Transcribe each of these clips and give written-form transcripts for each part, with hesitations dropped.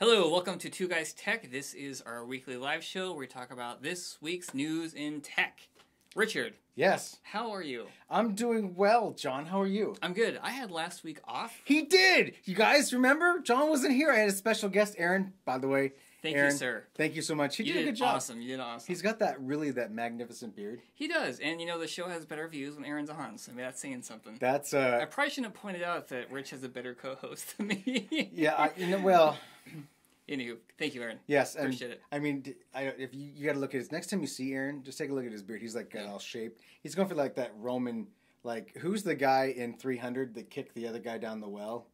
Hello, welcome to Two Guys Tech. This is our weekly live show where we talk about this week's news in tech. Richard. Yes. How are you? I'm doing well, John. How are you? I'm good. I had last week off. He did! You guys remember? John wasn't here. I had a special guest, Aaron, by the way. Thank Aaron, you, sir. Thank you so much. He You did a good job. Awesome. You did awesome. He's got that magnificent beard. He does. And, the show has better views when Aaron's on. So, that's saying something. That's, I probably shouldn't have pointed out that Rich has a better co-host than me. Yeah, well... Anywho, thank you, Aaron. Yes, appreciate it. I mean, if you got to look at his next time you see Aaron, just take a look at his beard. He's like all shaped. He's going for like that Roman, like who's the guy in 300 that kicked the other guy down the well?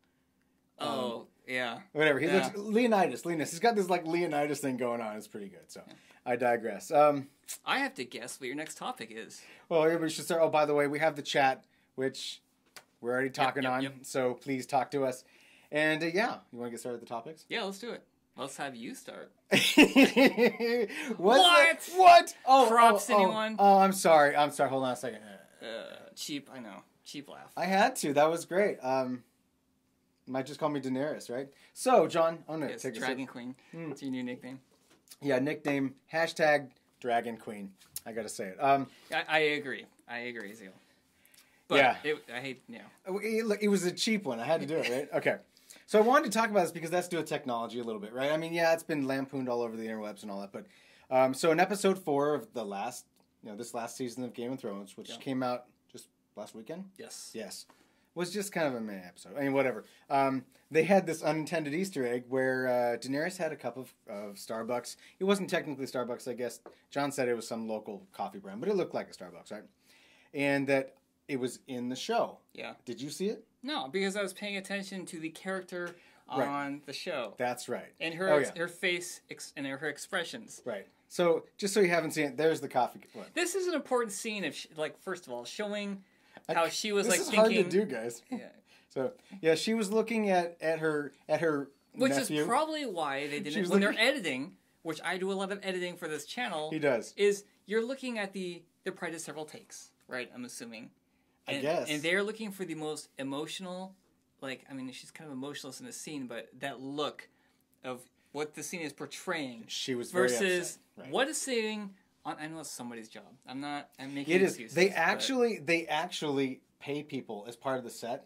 Yeah. Whatever. He looks Leonidas. He's got this like Leonidas thing going on. It's pretty good. So I digress. I have to guess what your next topic is. Well, everybody should start. Oh, by the way, we have the chat, which we're already talking on. Yep. So please talk to us. And you want to get started with the topics? Yeah, let's do it. Let's have you start. What? Oh, props, anyone? Oh, I'm sorry. Hold on a second. Cheap, I know. Cheap laugh. I had to. That was great. Might just call me Daenerys, right? So, John, I'm going to take Dragon Queen. It's your new nickname. Yeah, nickname, #Dragon Queen. I got to say it. I agree, Zio. But Look, it was a cheap one. I had to do it, right? Okay. So I wanted to talk about this because that's to do with technology a little bit, right? I mean, yeah, it's been lampooned all over the interwebs and all that, but so in episode 4 of this last season of Game of Thrones, which came out just last weekend. Yes, was just kind of a meh episode. I mean, whatever. They had this unintended Easter egg where Daenerys had a cup of Starbucks. It wasn't technically Starbucks, I guess. John said it was some local coffee brand, but it looked like a Starbucks, right? And that it was in the show. Yeah. Did you see it? No, because I was paying attention to the character on the show. That's right. And her face and her expressions. Right. So, just so you haven't seen it, there's the coffee. What? This is an important scene of, first of all, showing how she was this is thinking. hard to do, guys. Yeah. So, yeah, she was looking at her Which nephew. is probably why they didn't. When they're editing, which I do a lot of editing for this channel. He does. Is you're looking at they're probably several takes, right? I'm assuming. I guess. And they're looking for the most emotional, she's kind of emotionless in the scene, but that look of what the scene is portraying. She was very versus upset. Right. what is saying. I know it's somebody's job. I'm making it excuses. Is. They actually pay people as part of the set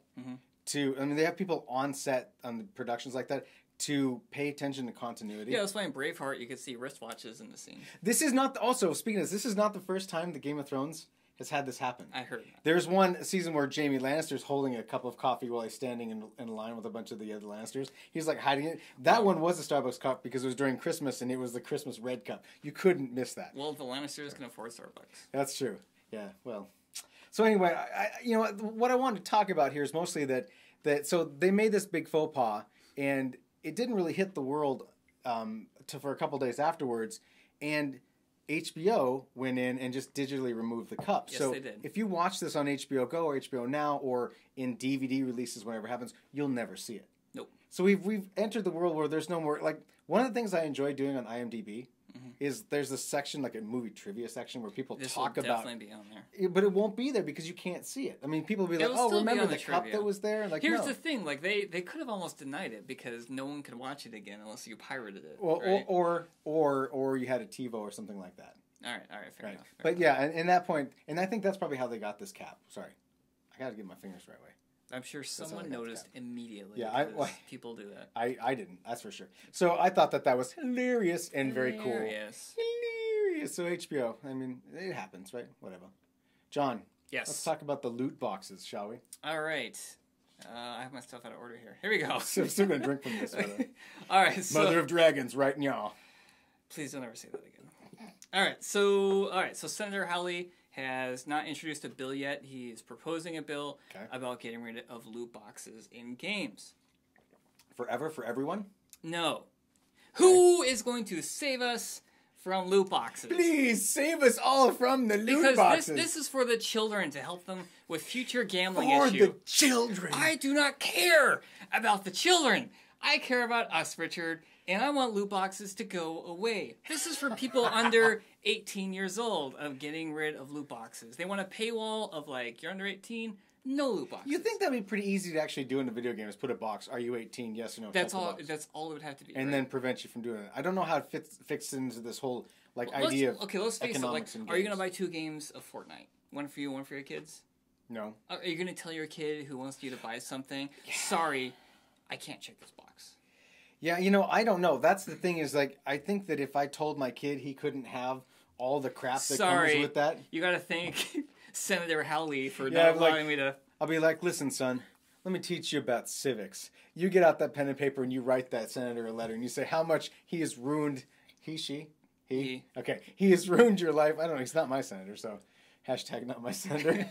to. I mean, they have people on set on the productions like that to pay attention to continuity. Yeah, that's why in Braveheart you could see wristwatches in the scene. This is not. Also, speaking of this is not the first time the Game of Thrones has had this happen. I heard that. There's one season where Jaime Lannister's holding a cup of coffee while he's standing in a line with a bunch of the other Lannisters. He's like hiding it. That one was a Starbucks cup because it was during Christmas and it was the Christmas red cup. You couldn't miss that. Well, the Lannisters can afford Starbucks. That's true. Yeah. Well. So anyway, what I wanted to talk about here is mostly that so they made this big faux pas and it didn't really hit the world for a couple days afterwards, and HBO went in and just digitally removed the cup. Yes, so they did. If you watch this on HBO Go or HBO Now or in DVD releases whenever it happens, you'll never see it. Nope. So we've entered the world where there's no more one of the things I enjoy doing on IMDb is there's this section like a movie trivia section where people talk about. Definitely be on there. But it won't be there because you can't see it. I mean, people will be like, "Oh, remember the cup that was there?" Like, here's the thing: they could have almost denied it because no one could watch it again unless you pirated it. Well, right? or you had a TiVo or something like that. All right, fair enough. But yeah, and that point, and I think that's probably how they got this cap. Sorry, I got to get my fingers the right way. I'm sure someone noticed immediately. Yeah, people do that. I didn't. That's for sure. So I thought that was hilarious and very cool. Hilarious. So HBO. I mean, it happens, right? Whatever. John. Yes. Let's talk about the loot boxes, shall we? All right. I have my stuff out of order here. Here we go. I'm still gonna drink from this. All right. So, Mother of Dragons, right now. Please don't ever say that again. All right. So Senator Hawley has not introduced a bill yet. He is proposing a bill about getting rid of loot boxes in games. Forever for everyone? No. Who is going to save us from loot boxes? Please save us all from the loot boxes. Because this is for the children to help them with future gambling issues. For issue. the children. I do not care about the children. I care about us, Richard. And I want loot boxes to go away. This is for people under 18 years old of getting rid of loot boxes. They want a paywall of you're under 18, No loot boxes. You think that'd be pretty easy to actually do in the video game? Is put a box. Are you 18? Yes or no? That's all. That's all it would have to be. And then prevent you from doing it. I don't know how it fits into this whole idea of okay. Let's face it. Like, are you gonna buy 2 games of Fortnite? One for you, one for your kids? No. Are you gonna tell your kid who wants you to buy something? Yeah. Sorry, I can't check this box. Yeah, I don't know. That's the thing is, like, I think that if I told my kid he couldn't have all the crap that comes with that. You gotta thank Senator Howley for not allowing me to... I'll be like, listen, son, let me teach you about civics. You get out that pen and paper and you write that senator a letter and you say how much he has ruined... He? Okay. He has ruined your life. I don't know. He's not my senator, so... Hashtag not my senator.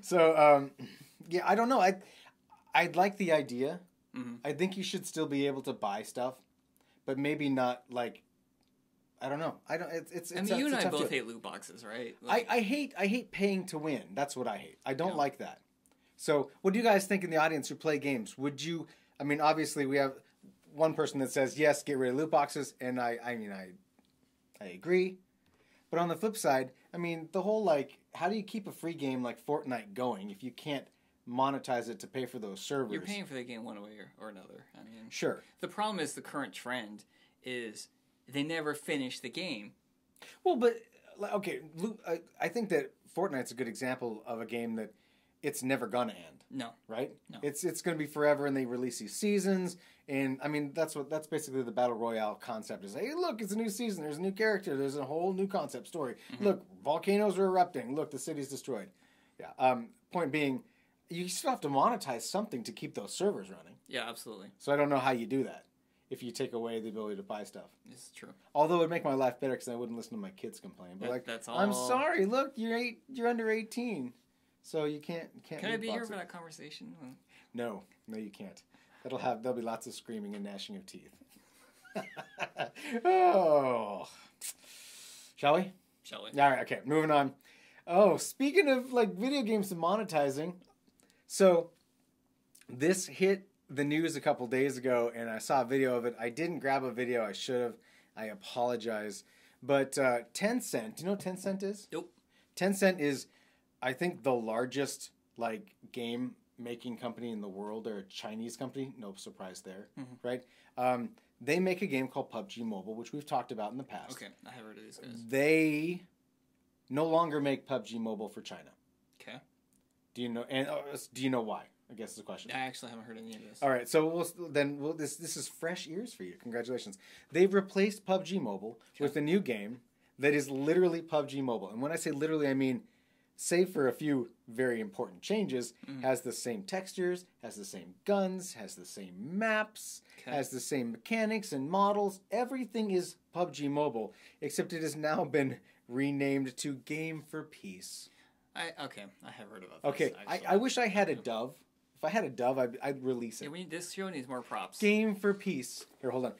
So, yeah, I don't know. I'd like the idea. Mm-hmm. I think you should still be able to buy stuff, but maybe not like. I don't know. I don't. It's. I mean, you and I both hate loot boxes, right? Like, I hate paying to win. That's what I hate. I don't like that. So, what do you guys think in the audience who play games? Would you? I mean, obviously, we have one person that says yes, get rid of loot boxes, and I agree. But on the flip side, I mean, the whole how do you keep a free game like Fortnite going if you can't monetize it to pay for those servers? You're paying for the game one way or another. I mean, sure. The problem is the current trend is they never finish the game. Well, but okay, I think that Fortnite's a good example of a game that it's never gonna end. No. Right? No. It's gonna be forever, and they release these seasons, and I mean that's basically the battle royale concept is. Hey, look, it's a new season. There's a new character. There's a whole new concept story. Mm-hmm. Look, volcanoes are erupting. Look, the city's destroyed. Yeah. Point being, you still have to monetize something to keep those servers running. Yeah, absolutely. So I don't know how you do that if you take away the ability to buy stuff. It's true. Although it would make my life better because I wouldn't listen to my kids complain. But that's all. I'm sorry. Look, you're under 18. So you can't. Can I be here for that conversation? No, you can't. There'll be lots of screaming and gnashing of teeth. Oh, shall we? Shall we? All right. Okay. Moving on. Oh, speaking of video games and monetizing, so this hit the news a couple days ago, and I saw a video of it. I didn't grab a video. I should have. I apologize. But Tencent. Do you know what Tencent is? Nope. Tencent is, I think, the largest game making company in the world. They're a Chinese company. No surprise there, right? They make a game called PUBG Mobile, which we've talked about in the past. Okay, I have heard of these guys. They no longer make PUBG Mobile for China. Okay. Do you know? And do you know why? I guess is the question. I actually haven't heard any of this. All right, so this is fresh ears for you. Congratulations. They've replaced PUBG Mobile with a new game that is literally PUBG Mobile. And when I say literally, I mean, save for a few very important changes, has the same textures, has the same guns, has the same maps, has the same mechanics and models. Everything is PUBG Mobile, except it has now been renamed to Game for Peace. I have heard about this. Okay, I wish I had a dove. If I had a dove, I'd release it. Yeah, this show needs more props. Game for Peace. Here, hold on.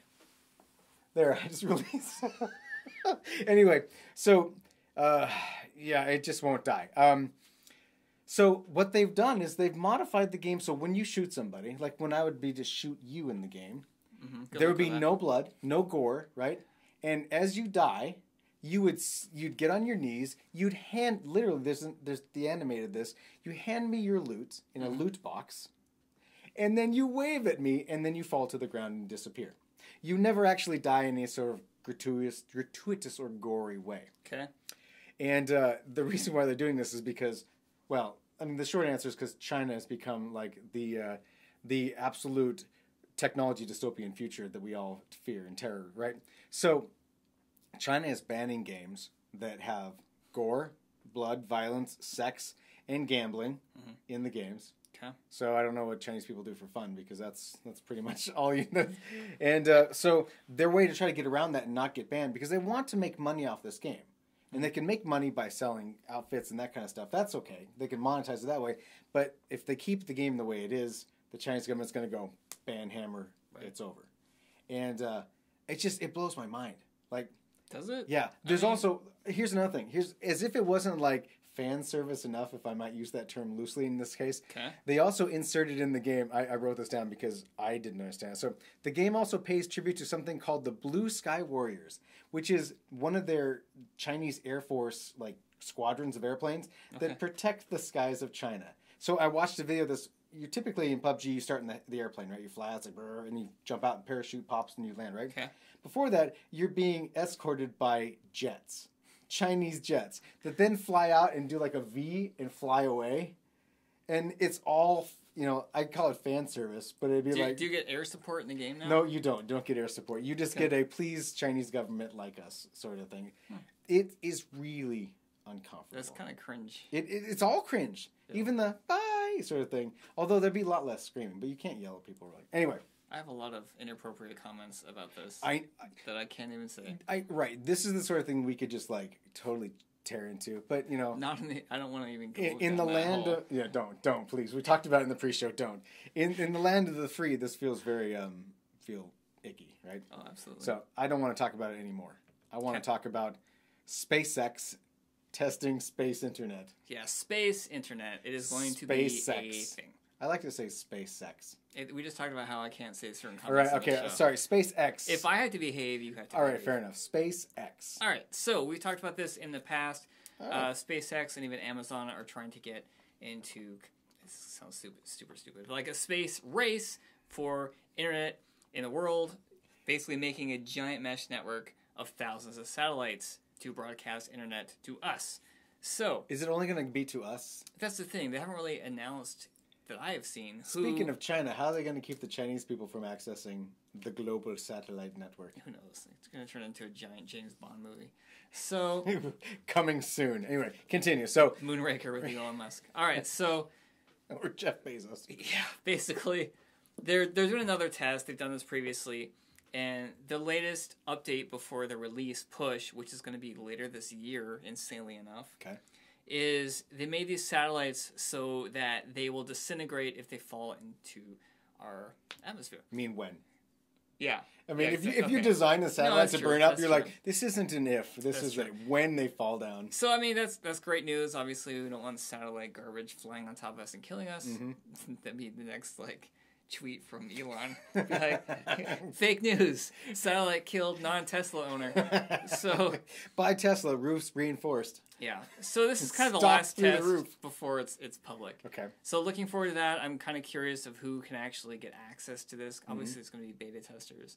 There, I just released. Anyway, so, yeah, it just won't die. So what they've done is they've modified the game so when you shoot somebody, like when I would be to shoot you in the game, there would be no blood, no gore, right? And as you die, you'd get on your knees, you'd hand, literally, there's the animated this, you hand me your loot in a loot box, and then you wave at me, and then you fall to the ground and disappear. You never actually die in any sort of gratuitous or gory way. Okay. And the reason why they're doing this is because, well, I mean, the short answer is because China has become like the absolute technology dystopian future that we all fear and terror, right? So China is banning games that have gore, blood, violence, sex, and gambling in the games. Okay. So I don't know what Chinese people do for fun because that's pretty much all you know. And so their way to try to get around that and not get banned because they want to make money off this game. And they can make money by selling outfits and that kind of stuff. That's okay. They can monetize it that way. But if they keep the game the way it is, the Chinese government's going to go, ban, hammer, it's over. And it blows my mind. Like, does it? Yeah. There's also, here's another thing. Here's as if it wasn't like fan service enough, if I might use that term loosely in this case. Okay. They also inserted in the game, I wrote this down because I didn't understand it. So the game also pays tribute to something called the Blue Sky Warriors, which is one of their Chinese Air Force like squadrons of airplanes that protect the skies of China. So I watched a video of this. You typically in PUBG, you start in the airplane, right? You fly out, it's like, brr, and you jump out, and parachute pops, and you land, right? Okay. Before that, you're being escorted by jets, Chinese jets, that then fly out and do like a V and fly away. And it's all, I'd call it fan service, but it'd be do you get air support in the game now? No, you don't. You don't get air support. You just get a please Chinese government like us sort of thing. It is really uncomfortable. That's kind of cringe. It's all cringe. Yeah. Even the bye sort of thing. Although there'd be a lot less screaming, but you can't yell at people really. Anyway. I have a lot of inappropriate comments about this that I can't even say. Right. This is the sort of thing we could just like totally tear into, but not in the, I don't want to even go in the land of, don't please. We talked about it in the pre-show. Don't in the land of the free. This feels very feel icky, right? Oh, absolutely. So I don't want to talk about it anymore. I want to talk about SpaceX testing space internet. Yeah, space internet. It is going to be a thing. I like to say SpaceX. We just talked about how I can't say certain comments. All right, okay, sorry, SpaceX. If I had to behave, you have to behave. All right, fair enough. SpaceX. All right, so we talked about this in the past. SpaceX and even Amazon are trying to get into, this sounds super stupid, like a space race for internet in the world, basically making a giant mesh network of thousands of satellites to broadcast internet to us. So is it only going to be to us? That's the thing. They haven't really announced that I have seen. Speaking of China, how are they going to keep the Chinese people from accessing the global satellite network? Who knows? It's going to turn into a giant James Bond movie. So coming soon. Anyway, continue. So Moonraker with Elon Musk. All right, so or Jeff Bezos. Yeah, basically, they're doing another test. They've done this previously, and the latest update before the release push, which is going to be later this year, insanely enough. Okay. Is they made these satellites so that they will disintegrate if they fall into our atmosphere. You mean when? Yeah. I mean, if you design a satellite to burn up, you're like, this isn't an if. This is like when they fall down. So, I mean, that's great news. Obviously, we don't want satellite garbage flying on top of us and killing us. Mm-hmm. That'd be the next, tweet from Elon. Fake news. Satellite killed non-Tesla owner. So buy Tesla, roofs reinforced. Yeah. So this is kind of the last test before it's public. Okay. So looking forward to that. I'm kind of curious of who can actually get access to this. Obviously, it's going to be beta testers,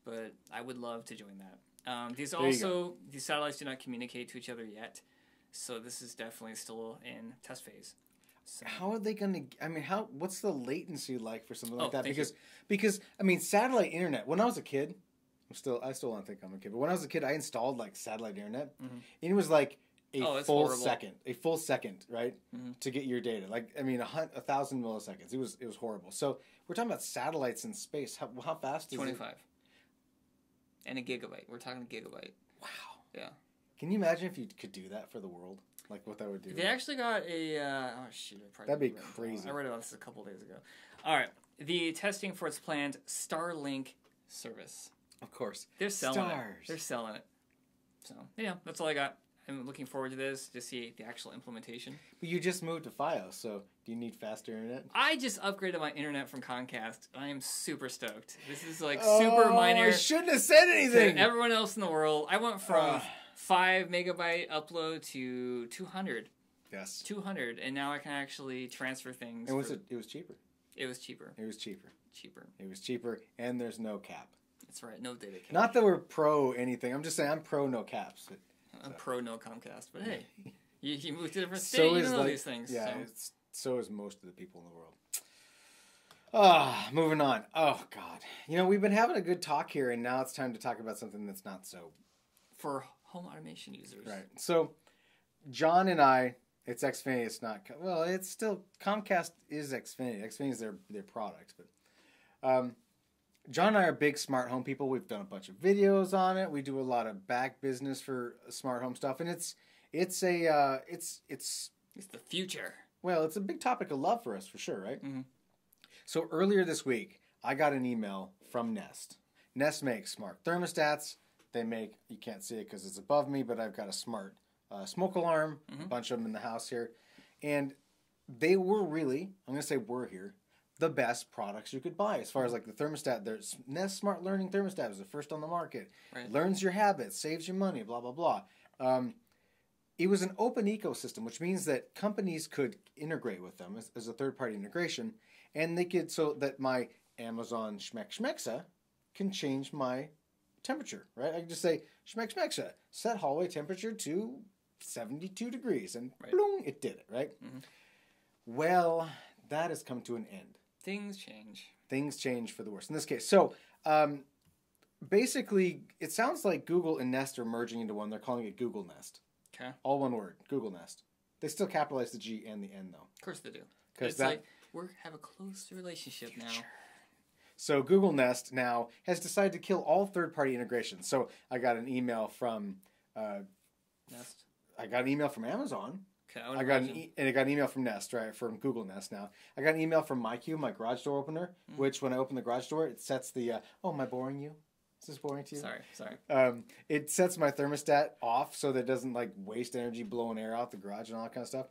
but I would love to join that. These satellites do not communicate to each other yet, so this is definitely still in test phase. So. How are they going to? I mean, what's the latency like for something like that? Because I mean, satellite internet. When I was a kid, I still don't think I'm a kid, but when I was a kid, I installed satellite internet, and it was like a full second, right, to get your data. 1,000 milliseconds. It was horrible. So we're talking about satellites in space. How fast is 25. It? And a gigabyte. We're talking gigabyte. Wow. Yeah. Can you imagine if you could do that for the world? Like what that would do. They actually got a... that'd be crazy. I read about this a couple days ago. All right. The testing for its planned Starlink service. Of course. They're selling it. They're selling it. So, yeah, that's all I got. I'm looking forward to this to see the actual implementation. But you just moved to Fios, so do you need faster internet? I just upgraded my internet from Comcast. I am super stoked. This is super minor. I shouldn't have said anything. To everyone else in the world. I went from 5 megabyte upload to 200. Yes. 200, and now I can actually transfer things. It was cheaper. It was cheaper. It was cheaper. Cheaper. It was cheaper, and there's no cap. That's right, no data cap. Not that we're pro anything. I'm just saying I'm pro no caps. I'm pro no Comcast, but hey, you moved to a different state, you know these things. Yeah, so is most of the people in the world. Moving on. Oh, God. We've been having a good talk here, and now it's time to talk about something that's not so. For home automation users. Right. So, John and I, it's Xfinity, it's not, well, it's still, Comcast is Xfinity. Xfinity is their product, but John and I are big smart home people. We've done a bunch of videos on it. We do a lot of back business for smart home stuff, and it's the future. Well, it's a big topic of love for us, for sure, right? Mm-hmm. So earlier this week, I got an email from Nest. Nest makes smart thermostats. They make, you can't see it because it's above me, but I've got a smart smoke alarm, a bunch of them in the house here, and they were really, I'm going to say we're here, the best products you could buy as far as the thermostat. There's Nest Smart Learning Thermostat is the first on the market. Right. Learns your habits, saves you money, blah, blah, blah. it was an open ecosystem, which means that companies could integrate with them as a third-party integration, and they could, so that my Amazon Schmexa can change my temperature, right? I can just say, Schmexa, set hallway temperature to 72 degrees, and boom, it did it, right? Mm-hmm. Well, that has come to an end. Things change. Things change for the worse in this case. So, basically, it sounds like Google and Nest are merging into one. They're calling it Google Nest. Okay. All one word, Google Nest. They still capitalize the G and the N, though. Of course they do. It's like, we have a close relationship now. So Google Nest now has decided to kill all third-party integrations. So I got an email from Nest. I got an email from Amazon. Okay, I got an email from Nest, right? From Google Nest now. I got an email from MyQ, my garage door opener, which when I open the garage door, it sets the am I boring you? Is this boring to you? Sorry. It sets my thermostat off so that it doesn't like waste energy blowing air out the garage and all that kind of stuff.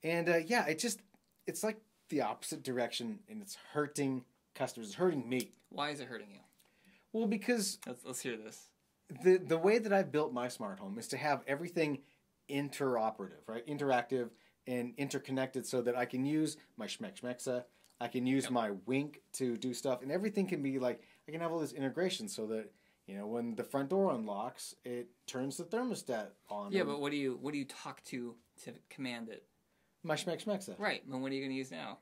And it's like the opposite direction, and it's hurting customers. It's hurting me. Why is it hurting you? Well, because let's hear this. The way that I've built my smart home is to have everything interoperative, right? Interactive and interconnected, so that I can use my Schmexa, I can use my Wink to do stuff, and everything can be like, I can have all this integration so that, when the front door unlocks, it turns the thermostat on. Yeah, but what do you talk to command it? My Schmexa. Right, but what are you going to use now?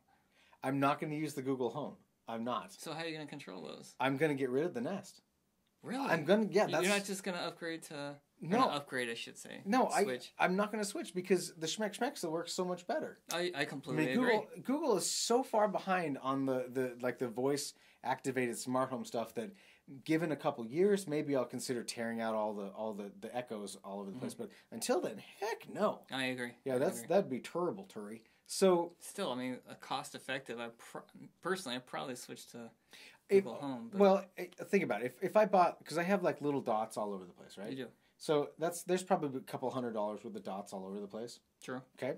I'm not going to use the Google Home. I'm not. So how are you going to control those? I'm going to get rid of the Nest. Really? I'm going to, yeah. You're not just going to upgrade to... No. Upgrade, I should say. No, I'm not going to switch because the Schmexa works so much better. I completely agree. Google is so far behind on the voice activated smart home stuff that, given a couple years, maybe I'll consider tearing out all the echoes all over the place. But until then, heck no. I agree. Yeah, that'd be terrible, Turi. So still, I mean, cost effective. Personally, I'd probably switch to Google Home. But... Well, think about it. If I bought, because I have like little dots all over the place, right? You do. So there's probably a couple $100 worth of dots all over the place. True. Okay. I'm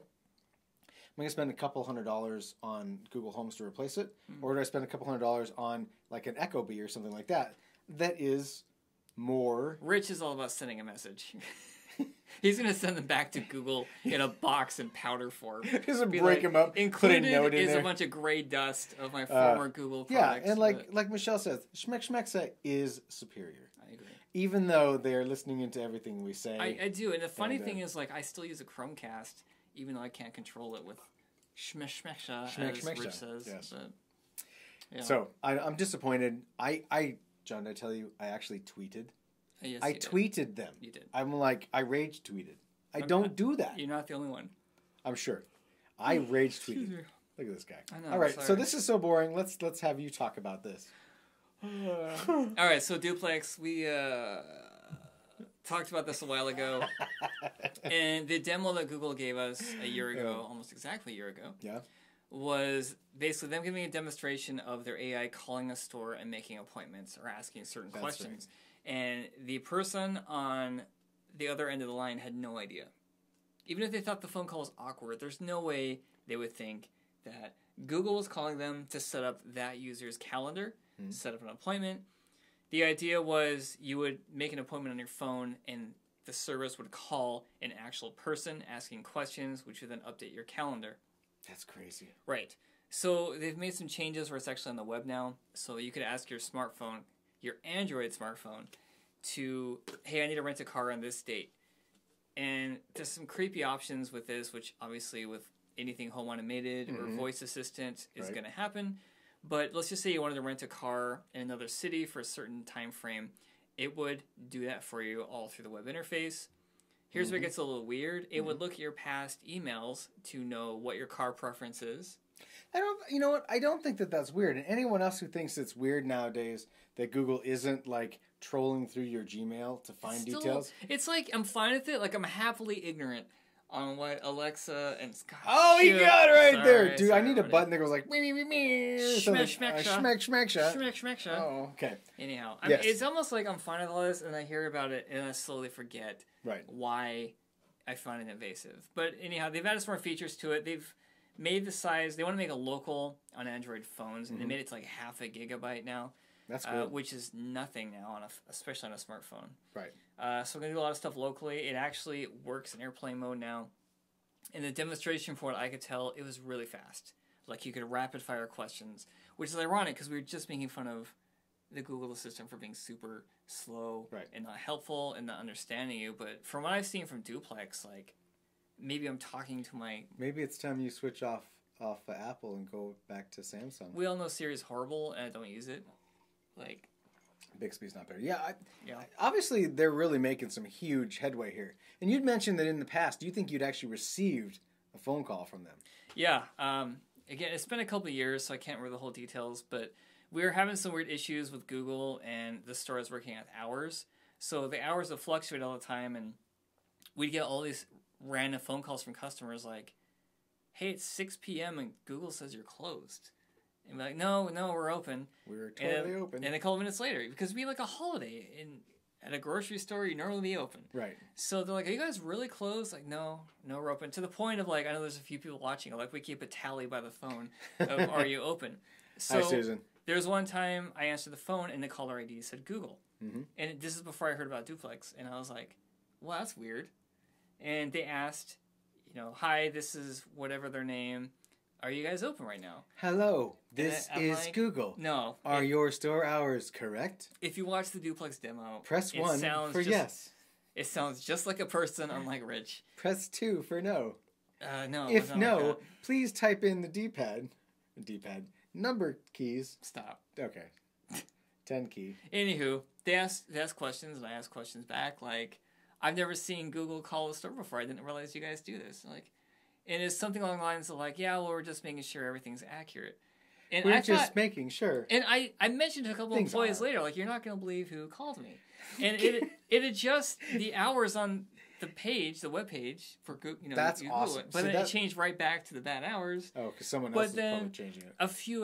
gonna spend a couple $100 on Google Homes to replace it, or do I spend a couple $100 on like an Echo Bee or something like that? That is more. Rich is all about sending a message. He's gonna send them back to Google in a box in powder form. Just break them up. Included put a note in is there. A bunch of gray dust of my former Google products. Yeah, and like Michelle says, Schmexa is superior. I agree. Even though they're listening into everything we say. I do, and the funny thing is, like, I still use a Chromecast, even though I can't control it with Schmexa, as Rich says. Yes. But, yeah. So, I'm disappointed. John, did I tell you, I actually tweeted? Yes, I tweeted them. You did. I'm like, I rage tweeted. I don't do that. You're not the only one. I'm sure. I rage tweeted. Look at this guy. I know, all right, sorry. so this is so boring. Let's have you talk about this. All right, so Duplex, we talked about this a while ago, and the demo that Google gave us a year ago, almost exactly a year ago, was basically them giving a demonstration of their AI calling a store and making appointments or asking certain questions. Right. And the person on the other end of the line had no idea. Even if they thought the phone call was awkward, there's no way they would think that Google was calling them to set up that user's calendar, set up an appointment. The idea was you would make an appointment on your phone and the service would call an actual person asking questions, which would then update your calendar. That's crazy. Right. So they've made some changes where it's actually on the web now. So you could ask your smartphone, your Android smartphone, to, hey, I need to rent a car on this date. And there's some creepy options with this, which obviously with anything home automated or voice assistant is going to happen. But let's just say you wanted to rent a car in another city for a certain time frame. It would do that for you all through the web interface. Here's where it gets a little weird. It would look at your past emails to know what your car preference is. You know what? I don't think that that's weird. And anyone else who thinks it's weird nowadays that Google isn't like trolling through your Gmail to find details. It's like I'm fine with it. Like I'm happily ignorant on what Alexa and Scott. Oh, he got it right there, dude. Sorry, I need a button that goes like Schmexa. Oh, okay. Anyhow, I mean, it's almost like I'm fine with all this, and I hear about it, and I slowly forget why I find it invasive. But anyhow, they've added some more features to it. They've made the size. They want to make it local on Android phones, and they made it to like 0.5 GB now. That's good. which is nothing now especially on a smartphone. Right. So I'm gonna do a lot of stuff locally. It actually works in airplane mode now. In the demonstration, for what I could tell, it was really fast. Like you could rapid fire questions, which is ironic because we were just making fun of the Google Assistant for being super slow and not helpful and not understanding you. But from what I've seen from Duplex, like maybe I'm talking to my... Maybe it's time you switch off Apple and go back to Samsung. We all know Siri is horrible and I don't use it. Like... Bixby's not better. Yeah, obviously they're really making some huge headway here. And you'd mentioned that in the past, you think you'd actually received a phone call from them. Yeah. Again, it's been a couple of years, so I can't remember the whole details, but we were having some weird issues with Google, and the store is working at hours. So the hours would fluctuate all the time, and we'd get all these random phone calls from customers like, hey, it's 6 p.m. and Google says you're closed. And we're like, no, we're open. We're totally open. And a couple minutes later, because it'd be like a holiday at a grocery store, you normally be open. Right. So they're like, are you guys really closed? Like, no, we're open. To the point of like, I know there's a few people watching. Like, we keep a tally by the phone of, are you open? So hi, Susan. There was one time I answered the phone and the caller ID said Google. Mm-hmm. And this is before I heard about Duplex. And I was like, well, that's weird. And they asked, hi, this is whatever their name. Are you guys open right now? Hello, this is like, Google. No. Are your store hours correct? If you watch the Duplex demo, press 1 for yes. It sounds just like a person, unlike Rich. Press 2 for no. No. If no, like please type in the D-pad number keys. Stop. Okay. 10 key. Anywho, they asked questions, and I asked questions back. Like, I've never seen Google call a store before. I didn't realize you guys do this. Like, and it's something along the lines of like, yeah, well, we're just making sure everything's accurate. And we're just making sure. And I mentioned to a couple of employees later, like, you're not going to believe who called me. And it adjusts the hours on the page, the web page for Google. That's awesome. But then it changed right back to the bad hours. Oh, because someone else is probably changing it. A few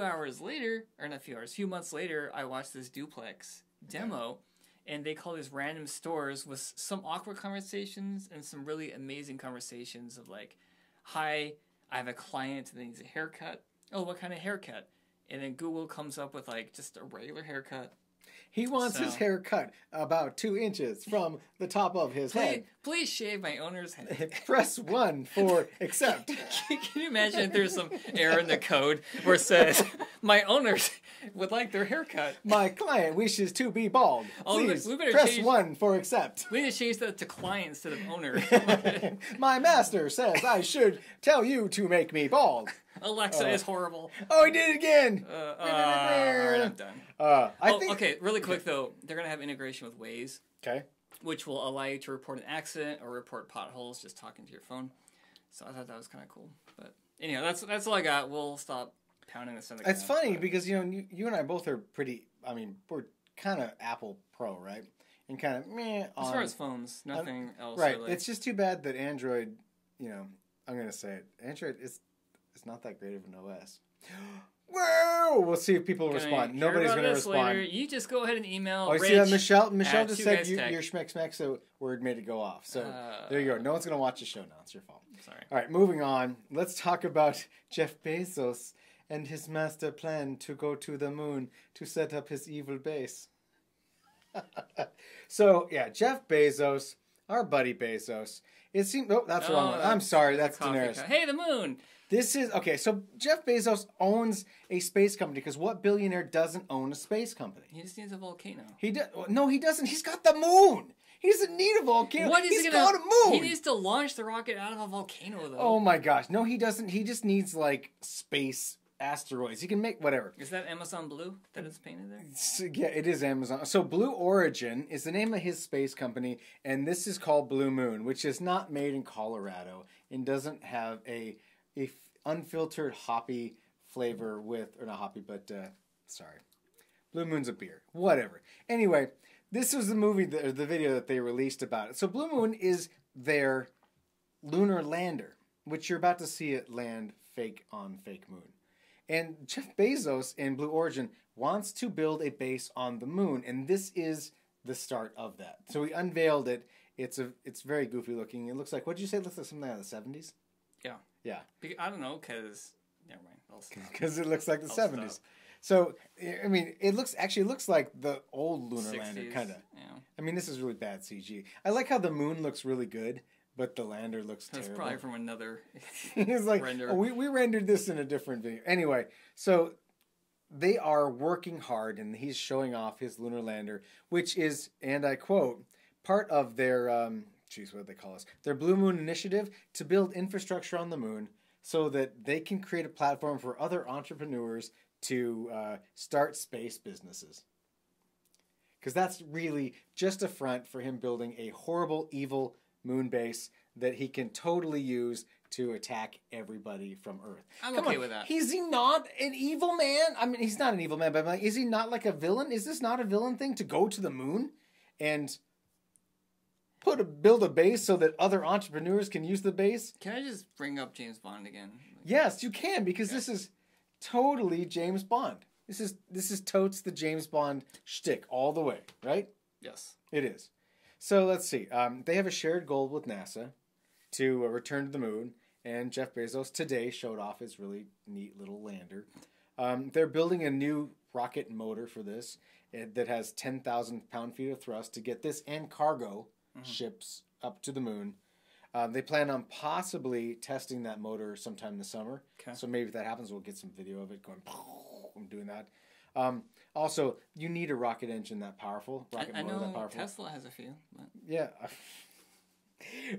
months later, I watched this Duplex demo, and they call these random stores with some awkward conversations and some really amazing conversations of like, hi, I have a client that needs a haircut. Oh, what kind of haircut? And then Google comes up with like just a regular haircut. He wants his hair cut about 2 inches from the top of his head. Please shave my owner's head. Press 1 for accept. Can you imagine if there's some error in the code where it says, my owners would like their haircut. My client wishes to be bald. Please we better press 1 for accept. We need to change that to client instead of owner. My master says I should tell you to make me bald. Alexa is horrible. Oh, he did it again. All right, I'm done. Okay, really quick though, they're gonna have integration with Waze. Okay. Which will allow you to report an accident or report potholes just talking to your phone. So I thought that was kind of cool. But anyhow, that's all I got. We'll stop pounding this in the. It's funny because you and I both are pretty. I mean, we're kind of Apple Pro, right? And kind of meh. As far as phones, nothing else. Right. Really. It's just too bad that Android. I'm gonna say it. Android is. It's not that great of an OS. Whoa! We'll see if people respond. Nobody's going to respond. Later. You just go ahead and email. Oh, see that Michelle just said your schmeck, so word made it go off. So there you go. No one's going to watch the show now. It's your fault. Sorry. All right, moving on. Let's talk about Jeff Bezos and his master plan to go to the moon to set up his evil base. So yeah, Jeff Bezos, our buddy Bezos. It seems. Oh, that's the wrong one. I'm sorry. That's Daenerys. Hey, the moon. This is okay. So Jeff Bezos owns a space company because what billionaire doesn't own a space company? He just needs a volcano. No, he doesn't. He's got the moon. He doesn't need a volcano. He's got a moon. He needs to launch the rocket out of a volcano, though. Oh my gosh! No, he doesn't. He just needs like space asteroids. He can make whatever. Is that Amazon Blue that is painted there? So, yeah, it is Amazon. So Blue Origin is the name of his space company, and this is called Blue Moon, which is not made in Colorado and doesn't have a unfiltered hoppy flavor or not hoppy, but sorry. Blue Moon's a beer. Whatever. Anyway, this was the video that they released about it. So Blue Moon is their lunar lander, which you're about to see it land fake on fake moon. And Jeff Bezos in Blue Origin wants to build a base on the moon, and this is the start of that. So he unveiled it. It's very goofy looking. It looks like, what did you say? It looks like something out of the 70s? Yeah. Yeah. I don't know, because... Never mind. Because it looks like the 70s. So I mean, it looks like the old lunar lander, 60s, kind of. Yeah. I mean, this is really bad CG. I like how the moon looks really good, but the lander looks That's terrible. probably from another He's like, render. oh, we rendered this in a different video. Anyway, so they are working hard, and he's showing off his lunar lander, which is, and I quote, part of their, what do they call us? Their Blue Moon Initiative to build infrastructure on the moon so that they can create a platform for other entrepreneurs to start space businesses. Because that's really just a front for him building a horrible, evil moon base that he can totally use to attack everybody from Earth. I'm Come okay on. with that. Is he not an evil man? I mean, he's not an evil man, but I'm like, is he not like a villain? Is this not a villain thing to go to the moon and build a base so that other entrepreneurs can use the base? Can I just bring up James Bond again? Yes, you can, because this is totally James Bond. This is totes the James Bond shtick all the way, right? Yes. It is. So let's see. They have a shared goal with NASA to return to the moon, and Jeff Bezos today showed off his really neat little lander. They're building a new rocket motor for this that has 10,000 pound-feet of thrust to get this and cargo ships up to the moon. They plan on possibly testing that motor sometime this summer. Okay. So maybe if that happens, we'll get some video of it going. I'm doing that. Also, you need a rocket engine that powerful. I know Tesla has a few. But... Yeah.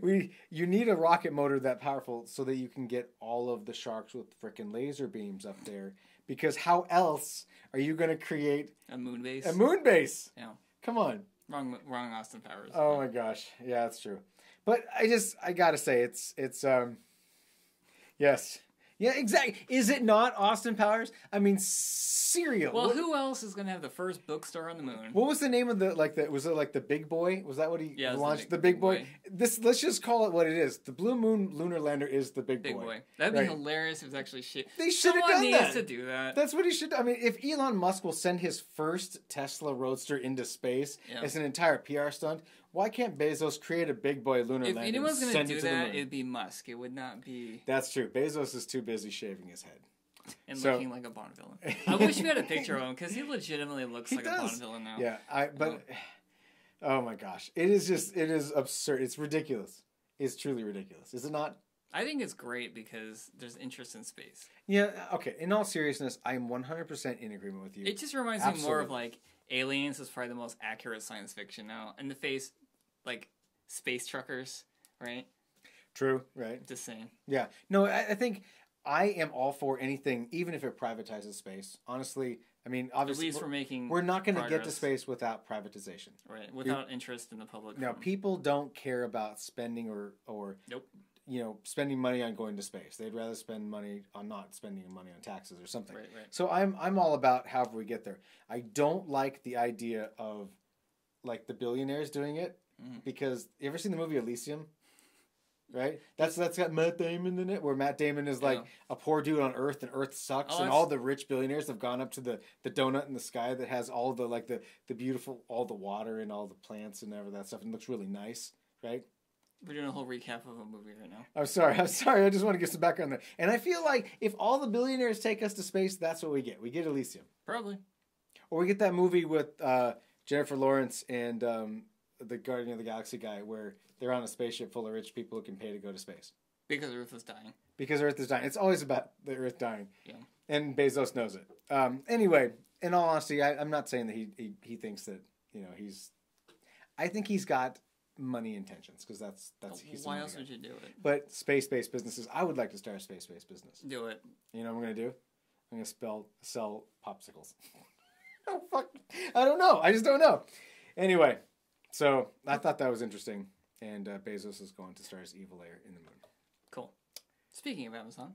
You need a rocket motor that powerful so that you can get all of the sharks with frickin' laser beams up there. Because how else are you going to create a moon base? A moon base. Yeah. Come on. Wrong Austin Powers. Oh my gosh. Yeah, that's true. But I gotta say, it's yes. Yeah, exactly. Is it not Austin Powers? I mean, cereal. Well, who else is going to have the first bookstore on the moon? What was the name of was it like the Big Boy? Was that what he launched? The Big Boy? Let's just call it what it is. The Blue Moon Lunar Lander is the Big Boy. That'd be hilarious if it was actually shit. They should have done Someone needs that. to do that. That's what he should do. I mean, if Elon Musk will send his first Tesla Roadster into space as an entire PR stunt, why can't Bezos create a Big Boy Lunar Lander? If anyone's going to do that, it'd be Musk. It would not be... That's true. Bezos is too busy shaving his head. And looking like a Bond villain. I wish we had a picture of him, because he legitimately looks like a Bond villain now. Yeah, oh my gosh. It is absurd. It's ridiculous. It's truly ridiculous. Is it not? I think it's great because there's interest in space. Yeah, okay. In all seriousness, I am 100% in agreement with you. It just reminds me more of like Aliens is probably the most accurate science fiction now. In the face, like space truckers, right? True, right. Just saying. Yeah. No, I think I am all for anything, even if it privatizes space. Honestly, I mean, obviously, at least we're not going to get to space without privatization. Right, without interest in the public. No, people don't care about spending or nope. Spending money on going to space. They'd rather spend money on not spending money on taxes or something. Right. So I'm all about however we get there. I don't like the idea of like the billionaires doing it because you ever seen the movie Elysium? Right? That's got Matt Damon in it, where Matt Damon is like a poor dude on Earth and Earth sucks, and all the rich billionaires have gone up to the donut in the sky that has all the like the beautiful, all the water and all the plants and everything that stuff, and looks really nice, right? We're doing a whole recap of a movie right now. I'm sorry. I just want to get some background there. And I feel like if all the billionaires take us to space, that's what we get. We get Elysium. Probably. Or we get that movie with Jennifer Lawrence and the Guardian of the Galaxy guy where they're on a spaceship full of rich people who can pay to go to space. Because Earth is dying. Because Earth is dying. It's always about the Earth dying. Yeah. And Bezos knows it. Anyway, in all honesty, I'm not saying that he thinks that, he's... I think he's got money intentions because that's why else would you do it? But space-based businesses, I would like to start a space-based business. Do it. You know what I'm going to do? I'm going to sell popsicles. Oh, fuck. I don't know. I just don't know. Anyway, so I thought that was interesting. And Bezos is going to start his evil lair in the moon. Cool. Speaking of Amazon.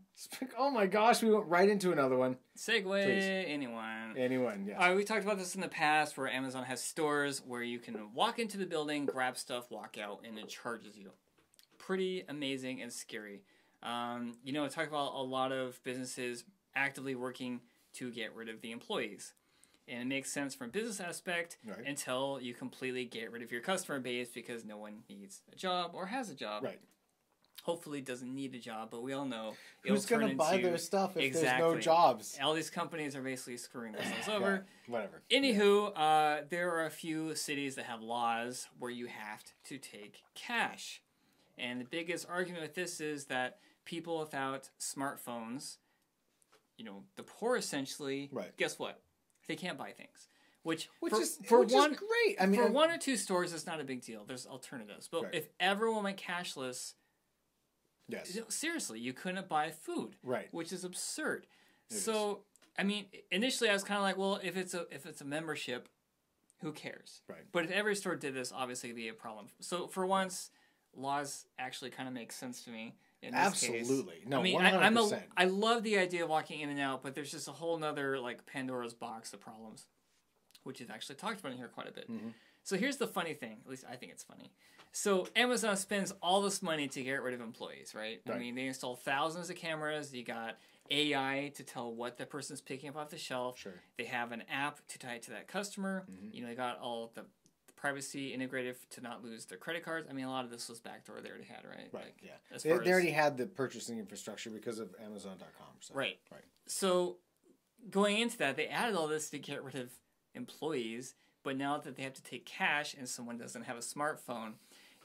Oh my gosh, we went right into another one. Segue, please. Anyone, yes. We talked about this in the past where Amazon has stores where you can walk into the building, grab stuff, walk out, and it charges you. Pretty amazing and scary. Talk about a lot of businesses actively working to get rid of the employees. And it makes sense from a business aspect until you completely get rid of your customer base because no one needs a job or has a job. Right. hopefully doesn't need a job, but we all know who's going to buy their stuff if there's no jobs? All these companies are basically screwing themselves over. Yeah, whatever. Anywho, there are a few cities that have laws where you have to take cash. And the biggest argument with this is that people without smartphones, the poor essentially, guess what? They can't buy things. Which is great. I mean, for one or two stores, it's not a big deal. There's alternatives. But if everyone went cashless, seriously, you couldn't buy food. Right. Which is absurd. I mean, initially I was kind of like, well, if it's a membership, who cares? Right. But if every store did this, obviously it'd be a problem. So for once, laws actually kind of make sense to me. In this case. No, I mean, 100%. I love the idea of walking in and out, but there's just a whole nother Pandora's box of problems, which is actually talked about in here quite a bit. Mm-hmm. So here's the funny thing. At least I think it's funny. So Amazon spends all this money to get rid of employees, right? I mean, they install thousands of cameras. You got AI to tell what the person's picking up off the shelf. Sure. They have an app to tie it to that customer. Mm-hmm. They got all the privacy integrated to not lose their credit cards. I mean, a lot of this was backdoor they already had, right? Right, yeah. They already had the purchasing infrastructure because of Amazon.com. So. Right. So going into that, they added all this to get rid of employees, but now that they have to take cash and someone doesn't have a smartphone,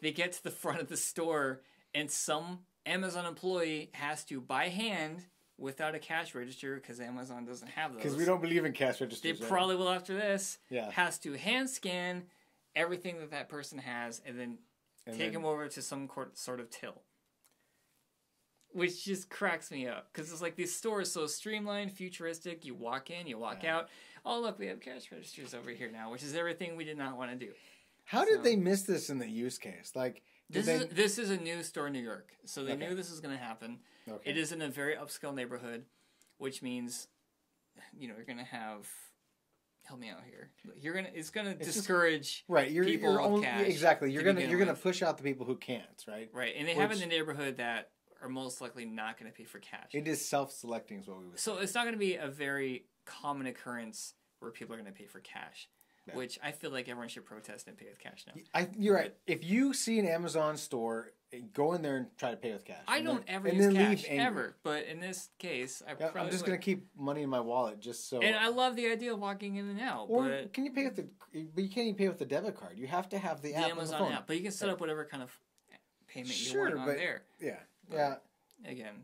they get to the front of the store and some Amazon employee has to, by hand, without a cash register, because Amazon doesn't have those. Because we don't believe in cash registers. They probably will after this. Yeah. Has to hand scan everything that person has and then take them over to some sort of till. Which just cracks me up. Because it's like these stores so streamlined, futuristic. You walk in, you walk out. Oh, look, we have cash registers over here now, which is everything we did not want to do. How did they miss this in the use case? Like, this is a new store in New York. So they knew this was going to happen. Okay. It is in a very upscale neighborhood, which means, you're going to have... Help me out here. It's gonna discourage people with cash. Exactly. You're gonna push out the people who can't, right? Right, and they have in the neighborhood that are most likely not going to pay for cash. It is self-selecting, is what we would say. So it's not going to be a very common occurrence where people are going to pay for cash, which I feel like everyone should protest and pay with cash now. You're right. If you see an Amazon store, go in there and try to pay with cash. I don't ever use cash, ever. But in this case, I'm just going to keep money in my wallet just so... And I love the idea of walking in and out. Or can you pay with but you can't even pay with the debit card. You have to have the app Amazon on the phone. app. But you can set up whatever kind of payment you want on there. Yeah. But yeah. Again,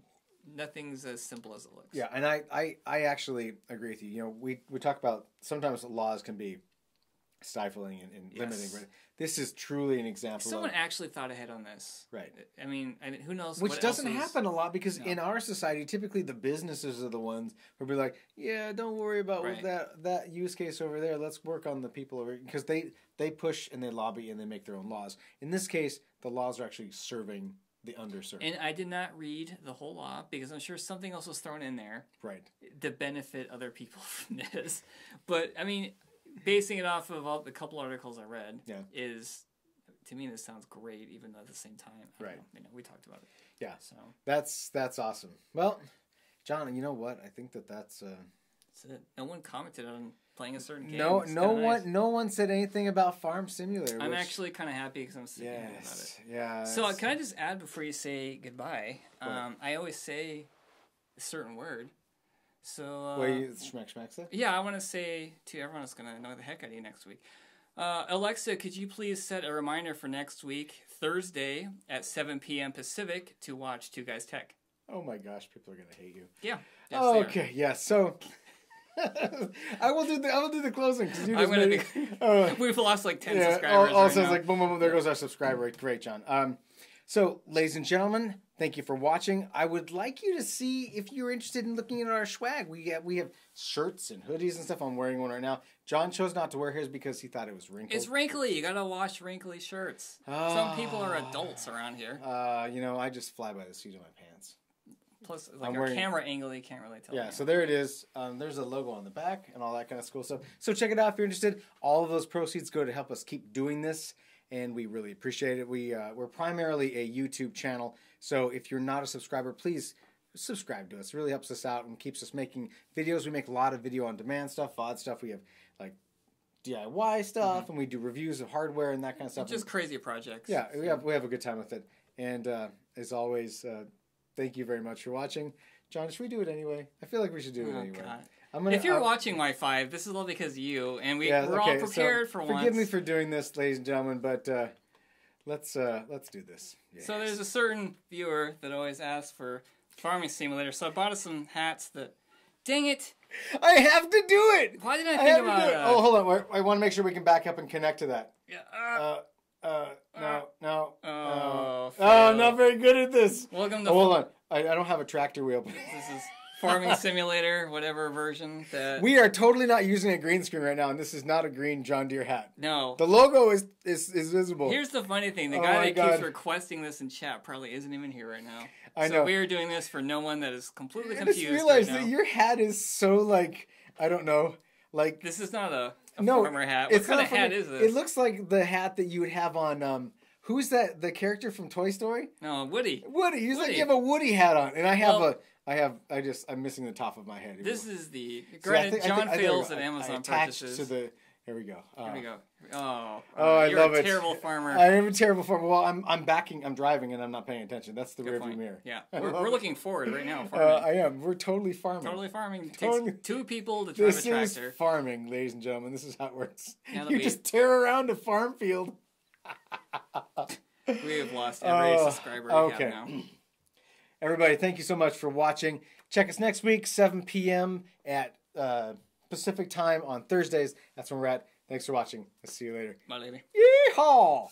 nothing's as simple as it looks. Yeah, and I actually agree with you. We talk about sometimes laws can be stifling and limiting. But this is truly an example. Someone actually thought ahead on this, right? I mean, who knows? Which doesn't happen a lot because in our society, typically the businesses are the ones who be like, "Yeah, don't worry about that use case over there. Let's work on the people over," because they push and they lobby and they make their own laws. In this case, the laws are actually serving the underserved. And I did not read the whole law because I'm sure something else was thrown in there, right, to benefit other people from this. But I mean, basing it off of all the couple articles I read, is, to me, this sounds great. Even though at the same time, I don't know, we talked about it. Yeah, so that's awesome. Well, John, you know what? I think that's it. No one commented on playing a certain game. No one said anything about Farm Simulator. I'm actually kind of happy because I'm thinking about it. Yeah. So can I just add before you say goodbye? I always say a certain word. So. Schmeck? Yeah, I want to say to everyone that's going to annoy the heck out of you next week. Alexa, could you please set a reminder for next week, Thursday at 7 p.m. Pacific, to watch Two Guys Tech? Oh my gosh, people are going to hate you. Yeah. Yes, okay. Yeah. So. I will do the closing because you just we've lost like 10 subscribers. Also, it's like boom, boom, boom. There goes our subscriber. Great, John. So, ladies and gentlemen, thank you for watching. I would like you to see if you're interested in looking at our swag. We have shirts and hoodies and stuff. I'm wearing one right now. John chose not to wear his because he thought it was wrinkled. It's wrinkly. You gotta wash wrinkly shirts. Some people are adults around here. I just fly by the seat of my pants. Plus, our camera angle, you can't really tell. Yeah, so there it is. There's a logo on the back and all that kind of cool stuff. So check it out if you're interested. All of those proceeds go to help us keep doing this, and we really appreciate it. We're primarily a YouTube channel, so if you're not a subscriber, please subscribe to us. It really helps us out and keeps us making videos. We make a lot of video on demand stuff, VOD stuff. We have like DIY stuff, and we do reviews of hardware and that kind of stuff. Just crazy projects. Yeah, we have a good time with it. And as always, thank you very much for watching. John, should we do it anyway? I feel like we should do it anyway. God. If you're watching Y5, this is all because of you, and we're all prepared for once. Forgive me for doing this, ladies and gentlemen, but let's do this. Yes. So there's a certain viewer that always asks for Farming Simulator, so I bought us some hats that... Dang it! I have to do it! Why did I think about it? Oh, hold on. I want to make sure we can back up and connect to that. Yeah. No. Oh, I'm not very good at this. Welcome to... hold on. I don't have a tractor wheel. This is Farming Simulator, whatever version that... We are totally not using a green screen right now, and this is not a green John Deere hat. No. The logo is visible. Here's the funny thing. The guy that keeps requesting this in chat probably isn't even here right now. I know. So we are doing this for no one that is completely confused. I just realized right now. that your hat is so, like, I don't know, like... This is not a farmer hat. What kind of hat is this? It looks like the hat that you would have on... who's that? The character from Toy Story? No, Woody. Woody. You have a Woody hat on, and I have I'm missing the top of my head. This is the granted John fails at Amazon purchases. Here we go. Here we go. Oh, I you're love a it. terrible farmer. I am a terrible farmer. Well, I'm driving, and I'm not paying attention. That's the rearview mirror. Yeah, we're looking forward right now. Farming. I am. We're totally farming. Totally farming. It takes two people to drive a tractor. This is farming, ladies and gentlemen. This is how it works. You just tear around a farm field. We have lost every subscriber we have now. Everybody, thank you so much for watching. Check us next week, 7 p.m. at Pacific time on Thursdays. That's when we're at. Thanks for watching. I'll see you later. Bye, lady. Yeehaw!